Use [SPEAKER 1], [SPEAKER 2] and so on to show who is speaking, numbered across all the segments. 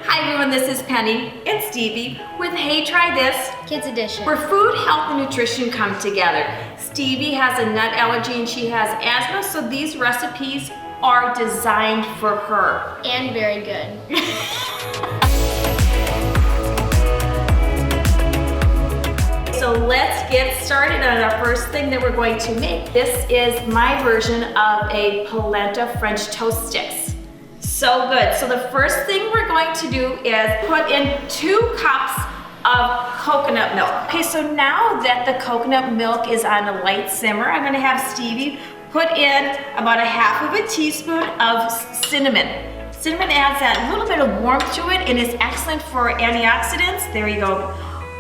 [SPEAKER 1] Hi everyone, this is Penny and Stevie with Hey Try This
[SPEAKER 2] Kids Edition.
[SPEAKER 1] where food, health, and nutrition come together. Stevie has a nut allergy and she has asthma, so these recipes are designed for her.
[SPEAKER 2] And very good.
[SPEAKER 1] So let's get started on our first thing that we're going to make. This is my version of a polenta French toast sticks. So good. So the first thing we're going to do is put in 2 cups of coconut milk. Okay, so now that the coconut milk is on a light simmer, I'm gonna have Stevie put in about a half of a teaspoon of cinnamon. Cinnamon adds that little bit of warmth to it and is excellent for antioxidants. There you go.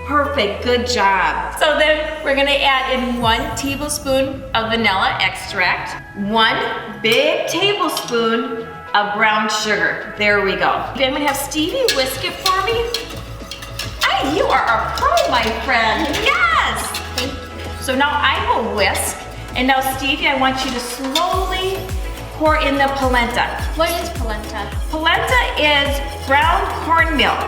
[SPEAKER 1] Perfect, good job. So then we're gonna add in 1 tablespoon of vanilla extract, 1 big tablespoon of brown sugar. There we go. I'm gonna have Stevie whisk it for me. Hey, you are a pro, my friend. Yes!
[SPEAKER 2] Thank you.
[SPEAKER 1] So now I will whisk, and now Stevie, I want you to slowly pour in the polenta.
[SPEAKER 2] What is polenta?
[SPEAKER 1] Polenta is ground cornmeal.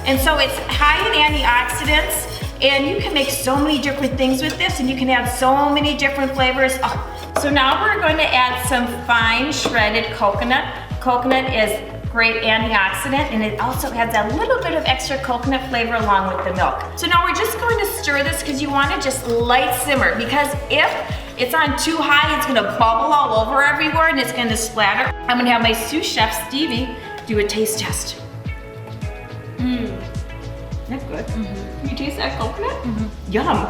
[SPEAKER 1] And so it's high in antioxidants, and you can make so many different things with this, and you can add so many different flavors. Oh. So now we're going to add some fine shredded coconut. Coconut is great antioxidant, and it also adds a little bit of extra coconut flavor along with the milk. So now we're just going to stir this because you want to just light simmer, because if it's on too high, it's going to bubble all over everywhere and it's going to splatter. I'm going to have my sous chef, Stevie, do a taste test. That's good. Can you taste that coconut? Yum.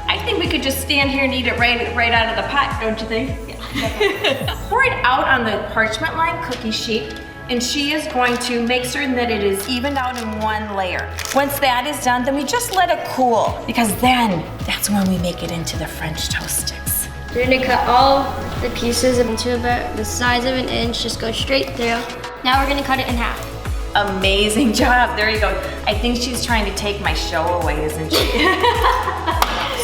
[SPEAKER 1] I think we could just stand here and eat it right out of the pot, don't you think? Yeah. Pour it out on the parchment lined cookie sheet, and she is going to make certain that it is evened out in 1 layer. Once that is done, then we just let it cool, because then that's when we make it into the French toast sticks.
[SPEAKER 2] We're gonna cut all the pieces into about the size of an inch, just go straight through. Now we're gonna cut it in half.
[SPEAKER 1] Amazing job, there you go. I think she's trying to take my show away, isn't she?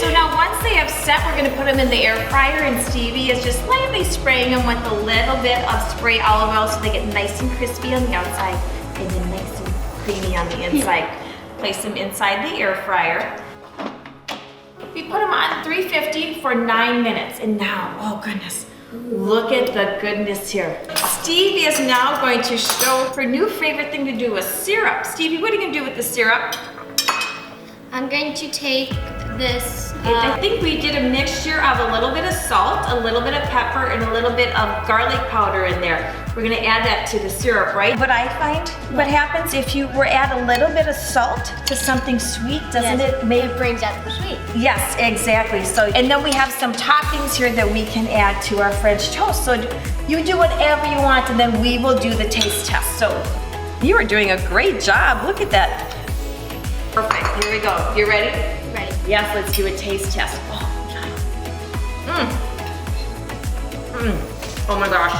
[SPEAKER 1] So now once they have set, we're gonna put them in the air fryer, and Stevie is just lightly spraying them with a little bit of spray olive oil so they get nice and crispy on the outside and then nice and creamy on the inside. Place them inside the air fryer. We put them on 350 for 9 minutes, and now, oh goodness, look at the goodness here. Stevie is now going to show her new favorite thing to do with syrup. Stevie, what are you gonna do with the syrup?
[SPEAKER 2] I'm going to take this.
[SPEAKER 1] I think we did a mixture of a little bit of salt, a little bit of pepper, and a little bit of garlic powder in there. We're gonna add that to the syrup, right? But I find what happens if you add a little bit of salt to something sweet, doesn't it make
[SPEAKER 2] It brings out the sweet.
[SPEAKER 1] Yes, exactly. So, and then we have some toppings here that we can add to our French toast. So you do whatever you want, and then we will do the taste test. So you are doing a great job. Look at that. Perfect, here we go. You ready?
[SPEAKER 2] Ready.
[SPEAKER 1] Yes, let's do a taste test. Oh, oh my gosh.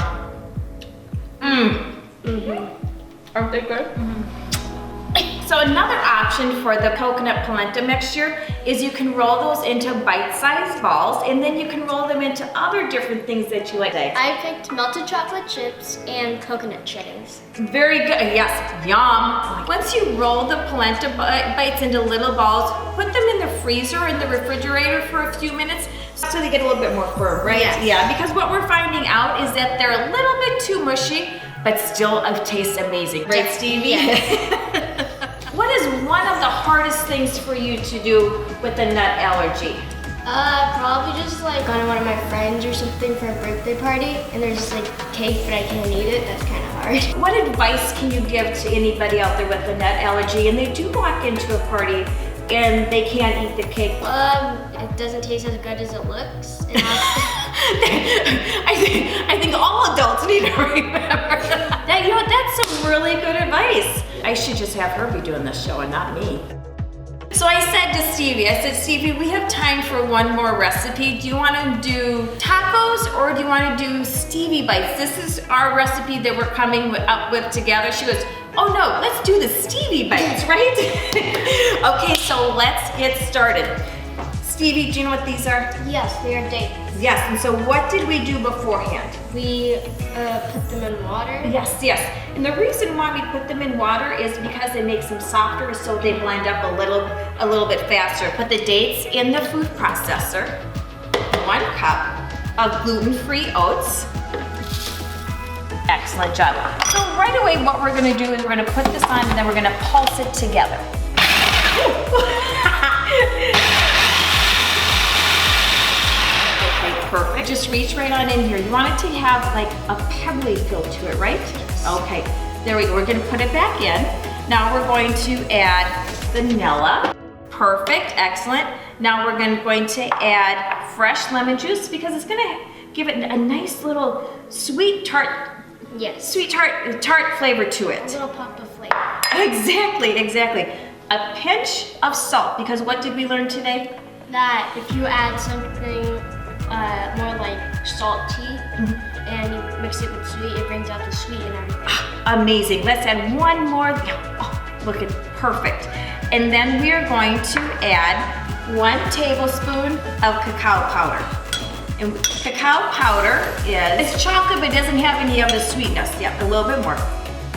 [SPEAKER 1] Aren't they good? So another option for the coconut polenta mixture is you can roll those into bite-sized balls, and then you can roll them into other different things that you like.
[SPEAKER 2] I picked melted chocolate chips and coconut chitters.
[SPEAKER 1] Very good, yes, yum. Once you roll the polenta bites into little balls, put them in the freezer or in the refrigerator for a few minutes so they get a little bit more firm, right?
[SPEAKER 2] Yes.
[SPEAKER 1] Yeah, because what we're finding out is that they're a little bit too mushy, but still tastes amazing. Right, Stevie?
[SPEAKER 2] Yes.
[SPEAKER 1] What is one of the hardest things for you to do with a nut allergy?
[SPEAKER 2] Probably just like going to one of my friends or something for a birthday party, and there's just like cake, but I can't eat it. That's kind of hard.
[SPEAKER 1] What advice can you give to anybody out there with a nut allergy and they do walk into a party and they can't eat the cake?
[SPEAKER 2] It doesn't taste as good as it looks. And
[SPEAKER 1] I think all adults need to remember that. You know, that's some really good advice. I should just have her be doing this show and not me. So I said to Stevie, we have time for one more recipe. Do you want to do tacos or do you want to do Stevie bites? This is our recipe that we're coming up with together. She goes, oh no, let's do the Stevie bites, right? Okay, so let's get started. Stevie, do you know what these are?
[SPEAKER 2] yes, they are dates.
[SPEAKER 1] Yes, and so what did we do beforehand?
[SPEAKER 2] We put them in water.
[SPEAKER 1] Yes, yes. And the reason why we put them in water is because it makes them softer, so they blend up a little bit faster. Put the dates in the food processor. 1 cup of gluten-free oats. Excellent job. So right away what we're gonna do is we're gonna put this on and then we're gonna pulse it together. Okay, perfect. Just reach right on in here. You want it to have like a pebbly feel to it, right? Okay, there we go. We're gonna put it back in. Now we're going to add vanilla. Perfect, excellent. Now we're going to add fresh lemon juice because it's gonna give it a nice little sweet tart flavor to it.
[SPEAKER 2] A little pop of flavor.
[SPEAKER 1] Exactly, exactly. A pinch of salt, because what did we learn today?
[SPEAKER 2] That if you add something more like salty and you mix it with sweet, it brings out the sweet and everything.
[SPEAKER 1] Amazing. Let's add one more. Oh, look at perfect. And then we are going to add 1 tablespoon of cacao powder. And cacao powder it's chocolate, but it doesn't have any of the sweetness. Yeah, a little bit more.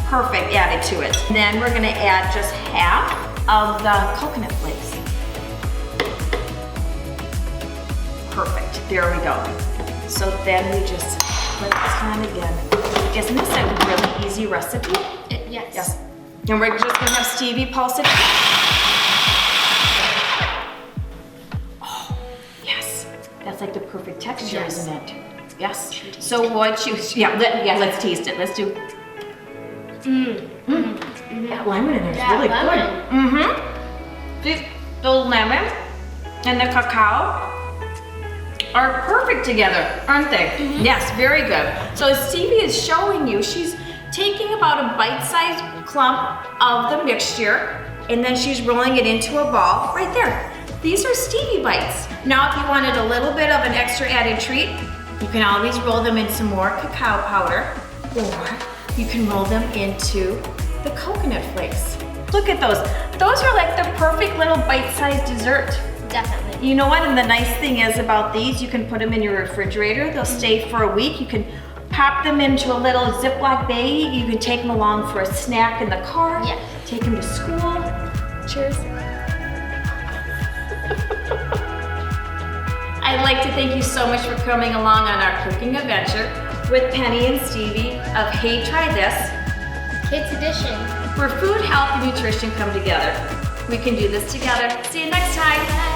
[SPEAKER 1] Perfect, added to it. And then we're gonna add just half of the coconut flakes. Perfect, there we go. So then we just put this on again. Isn't this a really easy recipe?
[SPEAKER 2] Yes.
[SPEAKER 1] Yes. And we're just gonna have Stevie pulse it. Oh, yes. That's like the perfect texture,
[SPEAKER 2] Yes.
[SPEAKER 1] isn't it? Yes. So what you, let's taste it. Let's do. That lemon in there is really good. The lemon and the cacao are perfect together, aren't they? Yes, very good. So Stevie is showing you, she's taking about a bite-sized clump of the mixture and then she's rolling it into a ball right there. These are Stevie bites. Now if you wanted a little bit of an extra added treat, you can always roll them in some more cacao powder, or you can roll them into the coconut flakes. Look at those. Those are like the perfect little bite-sized dessert.
[SPEAKER 2] Definitely.
[SPEAKER 1] You know what, and the nice thing is about these, you can put them in your refrigerator. They'll stay for a week. You can pop them into a little Ziploc bag. You can take them along for a snack in the car.
[SPEAKER 2] Yeah.
[SPEAKER 1] Take them to school. Cheers. I'd like to thank you so much for coming along on our cooking adventure with Penny and Stevie of Hey Try This,
[SPEAKER 2] Kids Edition.
[SPEAKER 1] where food, health, and nutrition come together. We can do this together. See you next time.
[SPEAKER 2] Bye.